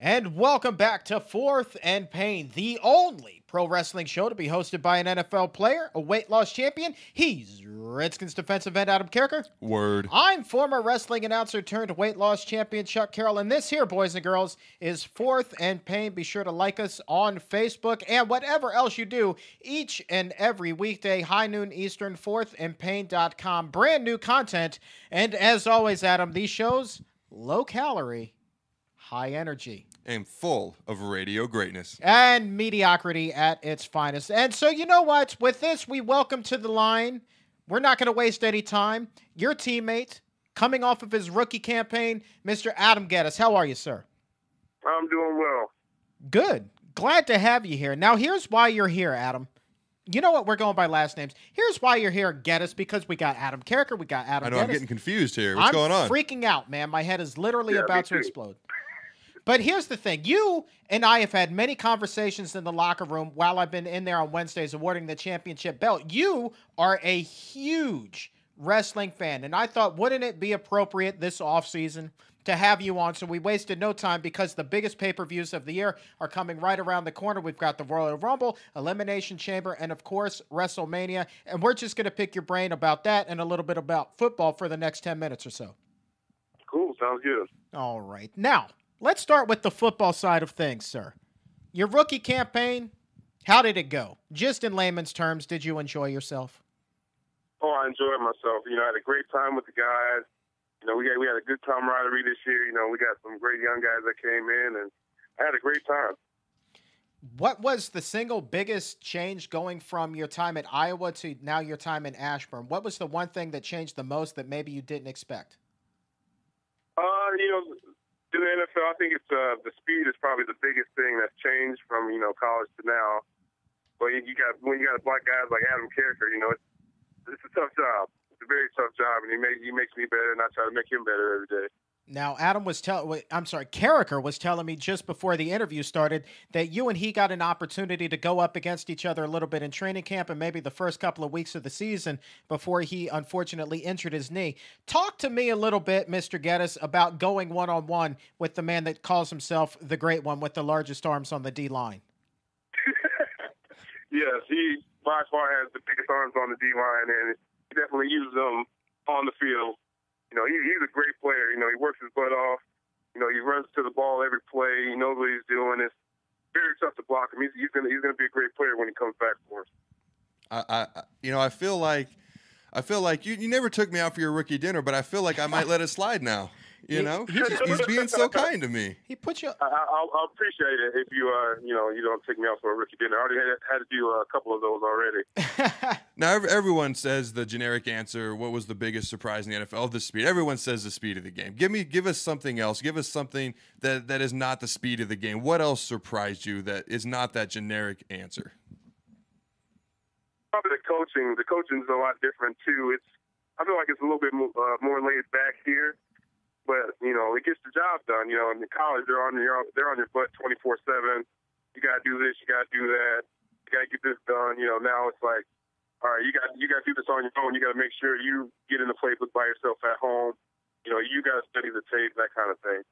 And welcome back to Fourth and Pain, the only pro wrestling show to be hosted by an NFL player, a weight loss champion. He's Redskins defensive end Adam Carriker. Word. I'm former wrestling announcer turned weight loss champion Chuck Carroll. And this here, boys and girls, is Fourth and Pain. Be sure to like us on Facebook and whatever else you do each and every weekday, high noon Eastern, fourthandpain.com. Brand new content. And as always, Adam, these shows, low calorie, high energy. And full of radio greatness. And mediocrity at its finest. And so, you know what? With this, we welcome to the line. We're not going to waste any time. Your teammate, coming off of his rookie campaign, Mr. Adam Gettis. How are you, sir? I'm doing well. Good. Glad to have you here. Now, here's why you're here, Adam. You know what? We're going by last names. Here's why you're here, Gettis, because we got Adam Carriker, we got Adam I know, Gettis. I'm getting confused here. What's going on? I'm freaking out, man. My head is literally about to explode. But here's the thing. You and I have had many conversations in the locker room while I've been in there on Wednesdays awarding the championship belt. You are a huge wrestling fan, and I thought, wouldn't it be appropriate this offseason to have you on? So we wasted no time because the biggest pay-per-views of the year are coming right around the corner. We've got the Royal Rumble, Elimination Chamber, and, of course, WrestleMania. And we're just going to pick your brain about that and a little bit about football for the next 10 minutes or so. Cool. Sounds good. All right. Now, let's start with the football side of things, sir. Your rookie campaign, how did it go? Just in layman's terms, did you enjoy yourself? Oh, I enjoyed myself. I had a great time with the guys. We had a good camaraderie this year. We got some great young guys that came in, and I had a great time. What was the single biggest change going from your time at Iowa to now your time in Ashburn? What was the one thing that changed the most that maybe you didn't expect? In the NFL, I think it's the speed is probably the biggest thing that's changed from college to now. But when you got black guys like Adam Carriker, it's a tough job. It's a very tough job, and he makes me better, and I try to make him better every day. Now, Carriker was telling me just before the interview started that you and he got an opportunity to go up against each other a little bit in training camp and maybe the first couple of weeks of the season before he unfortunately injured his knee. Talk to me a little bit, Mr. Gettis, about going one-on-one with the man that calls himself the Great One with the largest arms on the D-line. Yes, he by far has the biggest arms on the D-line, and he definitely uses them on the field. He's a great player. He works his butt off. He runs to the ball every play. He knows what he's doing. It's very tough to block him. He's gonna be a great player when he comes back for us. I feel like you never took me out for your rookie dinner, but I feel like I might let it slide now. He's being so kind to me. He put you. I'll appreciate it if you don't take me out for a rookie dinner. I already had to do a couple of those already. Now everyone says the generic answer. What was the biggest surprise in the NFL? The speed. Everyone says the speed of the game. Give us something else. Give us something that is not the speed of the game. What else surprised you that is not that generic answer? Probably the coaching. The coaching's a lot different too. I feel like it's a little bit more laid back here. But, it gets the job done. In college, they're on your butt 24/7. You got to do this. You got to do that. You got to get this done. Now it's like, all right, you got to do this on your own. You got to make sure you get in the playbook by yourself at home. You got to study the tape, that kind of thing.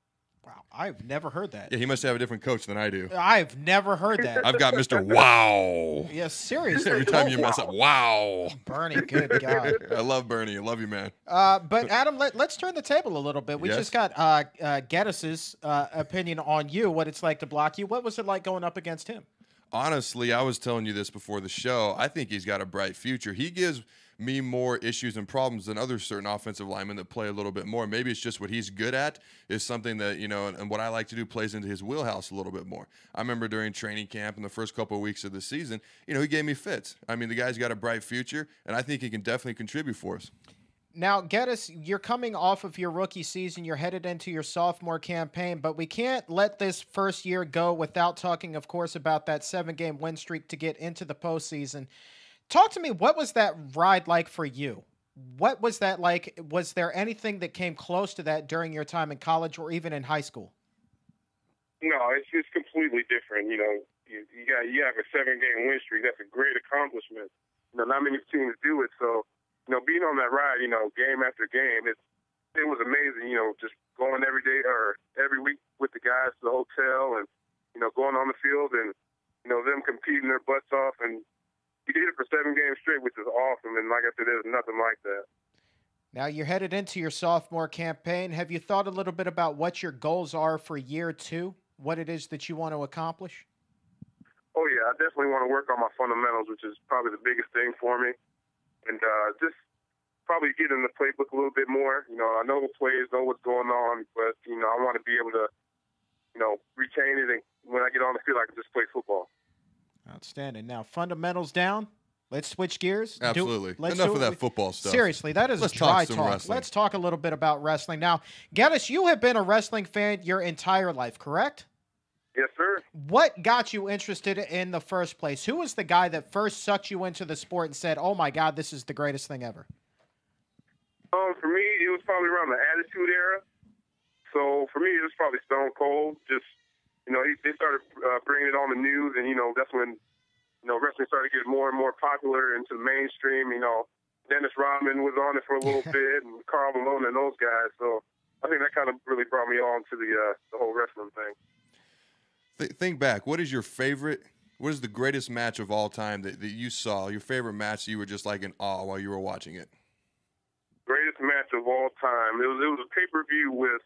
Wow, I've never heard that. Yeah, he must have a different coach than I do. I've never heard that. I've got Mr. Wow. Yeah, seriously. Every time you mess up, wow. Bernie, good God. I love Bernie. I love you, man. But Adam, let's turn the table a little bit. We just got Gettis' opinion on you, what it's like to block you. What was it like going up against him? Honestly, I was telling you this before the show. I think he's got a bright future. He gives me more issues and problems than other certain offensive linemen that play a little bit more. Maybe it's just what he's good at is something that, and what I like to do plays into his wheelhouse a little bit more. I remember during training camp in the first couple of weeks of the season, he gave me fits. I mean, the guy's got a bright future, and I think he can definitely contribute for us. Now, Gettis, you're coming off of your rookie season. You're headed into your sophomore campaign, but we can't let this first year go without talking, of course, about that 7-game win streak to get into the postseason. Talk to me, what was that ride like for you? What was that like? Was there anything that came close to that during your time in college or even in high school? No, it's just completely different. You have a 7-game win streak. That's a great accomplishment. Not many teams do it. So, being on that ride, game after game, it's it was amazing, just going every day or every week with the guys to the hotel and, going on the field and, them competing their butts off. And you did it for 7 games straight, which is awesome. And like I said, there's nothing like that. Now you're headed into your sophomore campaign. Have you thought a little bit about what your goals are for year 2? What it is that you want to accomplish? Oh, yeah, I definitely want to work on my fundamentals, which is probably the biggest thing for me. And just probably get in the playbook a little bit more. I know the plays, know what's going on, but, I want to be able to, retain it. And when I get on the field, I can just play football. Outstanding. Now, fundamentals down. Let's switch gears. Absolutely. Enough of that football stuff. Seriously, that is dry talk. Wrestling. Let's talk a little bit about wrestling. Now, Gettis, you have been a wrestling fan your entire life, correct? Yes, sir. What got you interested in the first place? Who was the guy that first sucked you into the sport and said, oh, my God, this is the greatest thing ever? For me, it was probably around the Attitude Era. So for me, it was probably Stone Cold. Just, they started bringing it on the news, and, that's when, wrestling started getting more and more popular into the mainstream. Dennis Rodman was on it for a little bit, and Karl Malone and those guys. So I think that kind of really brought me on to the whole wrestling thing. Think back. What is the greatest match of all time that you saw? Your favorite match that you were just like in awe while you were watching it? Greatest match of all time. It was a pay-per-view with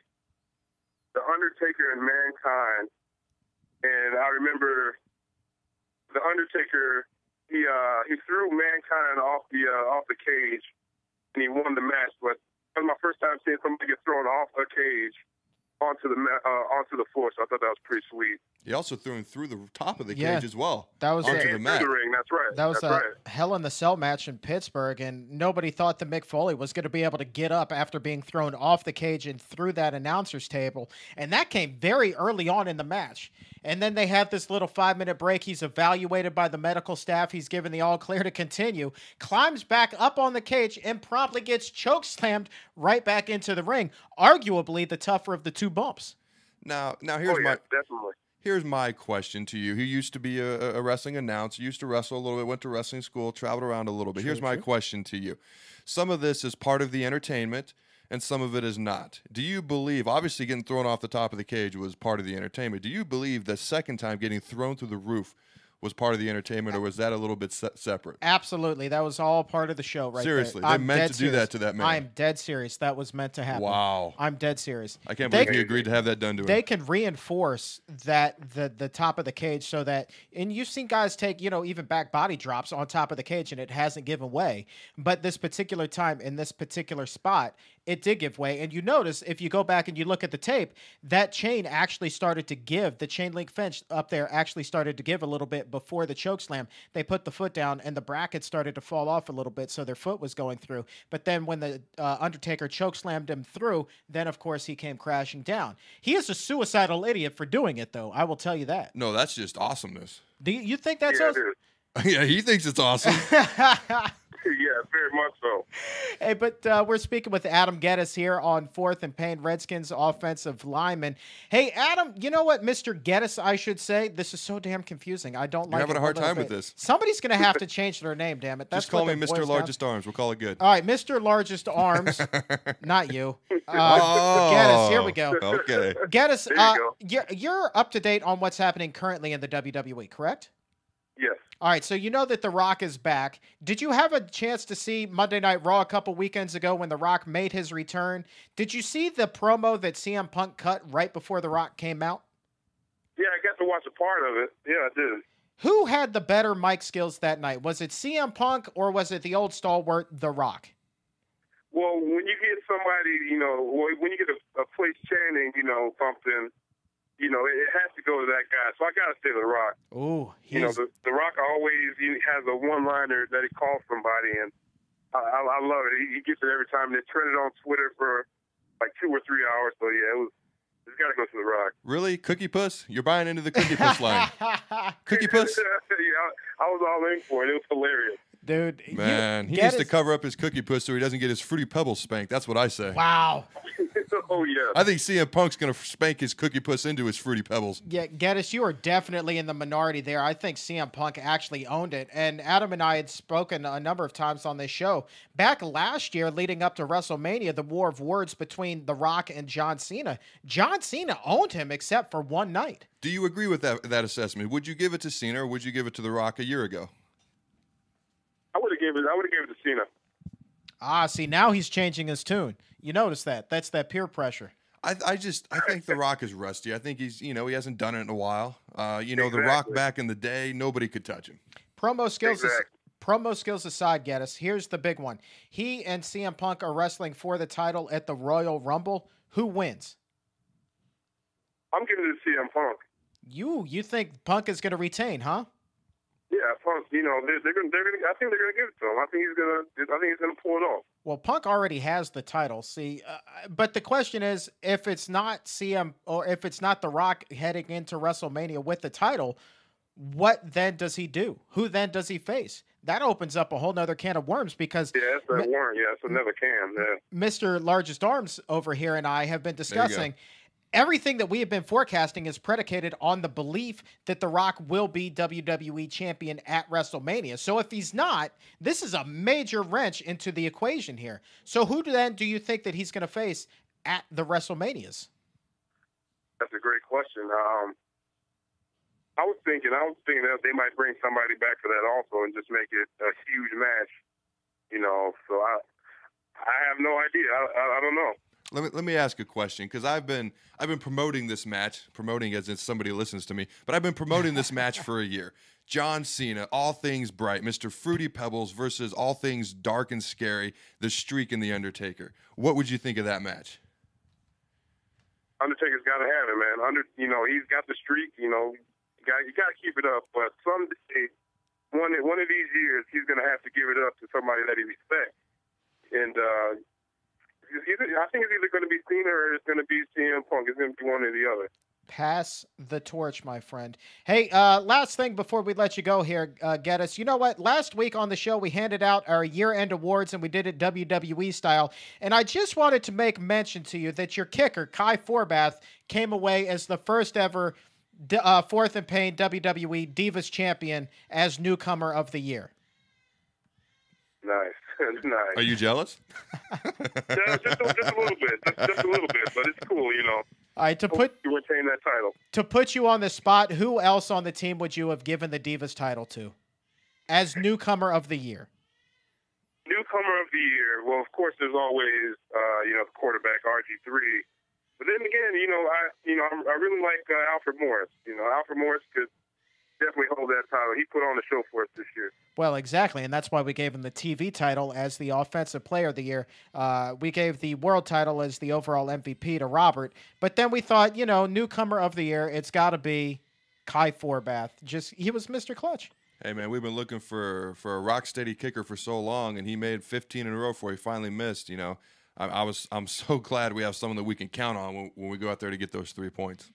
The Undertaker and Mankind. And I remember The Undertaker, he threw Mankind off the cage, and he won the match. But that was my first time seeing somebody get thrown off a cage onto the floor, so I thought that was pretty sweet. He also threw him through the top of the cage as well. That was onto the mat. Through the ring, that's right. That was Hell in the Cell match in Pittsburgh, and nobody thought that Mick Foley was going to be able to get up after being thrown off the cage and through that announcer's table. And that came very early on in the match. And then they have this little 5-minute break. He's evaluated by the medical staff. He's given the all clear to continue, climbs back up on the cage, and promptly gets chokeslammed right back into the ring. Arguably the tougher of the 2 bumps. Now definitely. Here's my question to you, who used to be a wrestling announcer, used to wrestle a little bit, went to wrestling school, traveled around a little bit. Here's my question to you. Some of this is part of the entertainment, and some of it is not. Do you believe, obviously getting thrown off the top of the cage was part of the entertainment. Do you believe the second time getting thrown through the roof was part of the entertainment, or was that a little bit separate? Absolutely. That was all part of the show right Seriously, there. they meant to do that to that man. I'm dead serious. That was meant to happen. Wow. I'm dead serious. I can't believe he agreed to have that done to him. They can reinforce that the top of the cage so that, and you've seen guys take, even back body drops on top of the cage and it hasn't given way. But this particular time in this particular spot, it did give way. And you notice, if you go back and you look at the tape, that chain actually started to give. The chain link fence up there actually started to give a little bit before the choke slam. They put the foot down and the bracket started to fall off a little bit, so their foot was going through. But then when the Undertaker choke slammed him through, then of course he came crashing down. He is a suicidal idiot for doing it, though. I will tell you that. No, that's just awesomeness. Do you think that's awesome? Yeah, he thinks it's awesome. Yeah, very much so. Hey, but we're speaking with Adam Gettis here on 4th and Payne, Redskins offensive lineman. Hey, Adam, you know what, Mr. Gettis, I should say? This is so damn confusing. I don't like it. You're having a hard time with this. Somebody's going to have to change their name, damn it. That's just call me Mr. Largest Arms. We'll call it good. All right, Mr. Largest Arms. Not you. Gettis, here we go. Okay. Gettis, you're up to date on what's happening currently in the WWE, correct? Yes. All right, so you know that The Rock is back. Did you have a chance to see Monday Night Raw a couple weekends ago when The Rock made his return? Did you see the promo that CM Punk cut right before The Rock came out? Yeah, I got to watch a part of it. Yeah, I did. Who had the better mic skills that night? Was it CM Punk or was it the old stalwart, The Rock? Well, when you get somebody, when you get a place chanting, something, it has to go to that guy. So I got to say The Rock. Ooh, The Rock always has a one-liner that he calls somebody, and I love it. He gets it every time. They trend it on Twitter for like 2 or 3 hours. So yeah, it's got to go to The Rock. Really, Cookie Puss? You're buying into the Cookie Puss line? Cookie Puss? Yeah, I was all in for it. It was hilarious. Dude, man, he needs to cover up his Cookie Puss so he doesn't get his Fruity Pebbles spanked. That's what I say. Wow. Oh, yeah. I think CM Punk's going to spank his cookie puss into his Fruity Pebbles. Yeah, Gettis, you are definitely in the minority there. I think CM Punk actually owned it. And Adam and I had spoken a number of times on this show. Back last year, leading up to WrestleMania, the war of words between The Rock and John Cena. John Cena owned him except for one night. Do you agree with that assessment? Would you give it to Cena or would you give it to The Rock a year ago? I would have given it to Cena. Ah, see, now he's changing his tune. You notice that. That's that peer pressure. I think The Rock is rusty. I think he hasn't done it in a while. Exactly. The Rock back in the day, nobody could touch him. Promo skills aside, Gettis, here's the big one. He and CM Punk are wrestling for the title at the Royal Rumble. Who wins? I'm giving it to CM Punk. You think Punk is going to retain, huh? Yeah, Punk. They're gonna. I think they're gonna give it to him. I think he's gonna pull it off. Well, Punk already has the title. See, but the question is, if it's not CM or if it's not The Rock heading into WrestleMania with the title, what then does he do? Who then does he face? That opens up a whole nother can of worms because it's that worm. Yeah, it's another can. Yeah. Mr. Largest Arms over here and I have been discussing. Everything that we have been forecasting is predicated on the belief that The Rock will be WWE champion at WrestleMania. So if he's not, this is a major wrench into the equation here. So who then do you think that he's going to face at the WrestleManias? That's a great question. I was thinking that they might bring somebody back for that also and just make it a huge match. So I have no idea. I don't know. Let me ask a question because I've been promoting this match, promoting as if somebody listens to me, but I've been promoting this match for a year. John Cena, all things bright, Mr. Fruity Pebbles versus all things dark and scary, The Streak and The Undertaker. What would you think of that match? Undertaker's got to have it, man. He's got the streak. You got to keep it up. But someday, one of these years, he's going to have to give it up to somebody that he respects. And I think it's either going to be Cena or it's going to be CM Punk. It's going to be one or the other. Pass the torch, my friend. Hey, last thing before we let you go here, Gettis. You know what? Last week on the show, we handed out our year-end awards, and we did it WWE style. And I just wanted to make mention to you that your kicker, Kai Forbath, came away as the first ever Fourth and Pain WWE Divas Champion as Newcomer of the Year. Nice. Nice. Are you jealous? Yeah, just a little bit. Just a little bit, but it's cool, All right, you retain that title. To put you on the spot, who else on the team would you have given the Divas title to as Newcomer of the Year? Newcomer of the Year. Well, of course, there's always the quarterback RG3. But then again, I really like Alfred Morris. Alfred Morris could definitely hold that title. He put on the show for us this year. Well, exactly, and that's why we gave him the TV title as the Offensive Player of the Year. We gave the World title as the overall MVP to Robert, but then we thought, Newcomer of the Year, it's got to be Kai Forbath. He was Mr. Clutch. Hey, man, we've been looking for a rock-steady kicker for so long, and he made 15 in a row before he finally missed. I'm so glad we have someone that we can count on when we go out there to get those 3 points.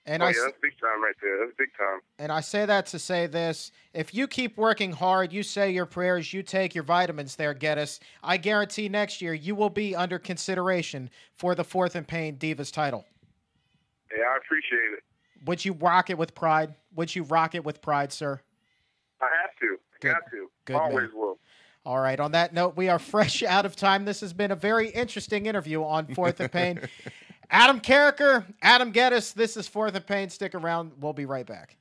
And that's big time right there. That's big time. And I say that to say this. If you keep working hard, you say your prayers, you take your vitamins there, Gettis, I guarantee next year you will be under consideration for the Fourth and Pain Divas title. Yeah, I appreciate it. Would you rock it with pride? Would you rock it with pride, sir? I have to. Got to. Good Always man. will. All right. On that note, we are fresh out of time. This has been a very interesting interview on Fourth and Pain. Adam Carriker, Adam Gettis, this is Fourth and Pain. Stick around. We'll be right back.